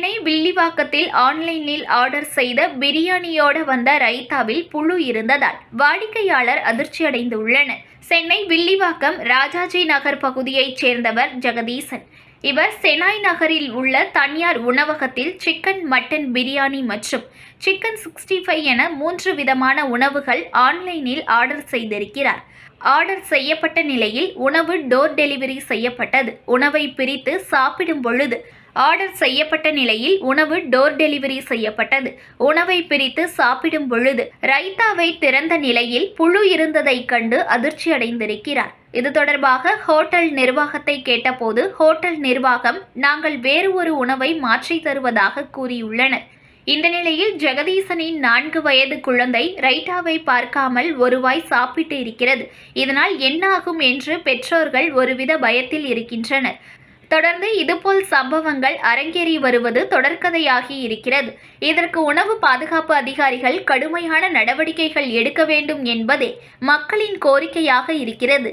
சென்னை வில்லிவாக்கத்தில் ஆன்லைனில் ஆர்டர் செய்த பிரியாணியோடு வந்த ரைத்தாவில் புழு இருந்ததால் வாடிக்கையாளர் அதிர்ச்சியடைந்துள்ளனர். சென்னை வில்லிவாக்கம் ராஜாஜி நகர் பகுதியைச் சேர்ந்தவர் ஜெகதீசன். இவர் செனாய் நகரில் உள்ள தனியார் உணவகத்தில் சிக்கன், மட்டன் பிரியாணி மற்றும் சிக்கன் 65 என 3 விதமான உணவுகள் ஆன்லைனில் ஆர்டர் செய்திருக்கிறார். ஆர்டர் செய்யப்பட்ட நிலையில் உணவு டோர் டெலிவரி செய்யப்பட்டது. உணவை பிரித்து சாப்பிடும் பொழுது ஆர்டர் செய்யப்பட்ட நிலையில் உணவு டோர் டெலிவரி செய்யப்பட்டது. உணவை பிரித்து சாப்பிடும் பொழுது ரைத்தாவை திறந்த நிலையில் புழு இருந்ததைக் கண்டு அதிர்ச்சியடைந்திருக்கிறார். இது தொடர்பாக ஹோட்டல் நிர்வாகத்தை கேட்டபோது ஹோட்டல் நிர்வாகம் நாங்கள் வேறு ஒரு உணவை மாற்றி தருவதாக கூறியுள்ளனர். இந்த நிலையில் ஜெகதீசனின் 4 வயது குழந்தை ரைத்தாவை பார்க்காமல் ஒரு வாய் சாப்பிட்டு இருக்கிறது. இதனால் என்ன ஆகும் என்று பெற்றோர்கள் ஒருவித பயத்தில் இருக்கின்றனர். தொடர்ந்து இதுபோல் சம்பவங்கள் அரங்கேறி வருவது தொடர்கதையாகி இருக்கிறது. இதற்கு உணவு பாதுகாப்பு அதிகாரிகள் கடுமையான நடவடிக்கைகள் எடுக்க வேண்டும் என்பதே மக்களின் கோரிக்கையாக இருக்கிறது.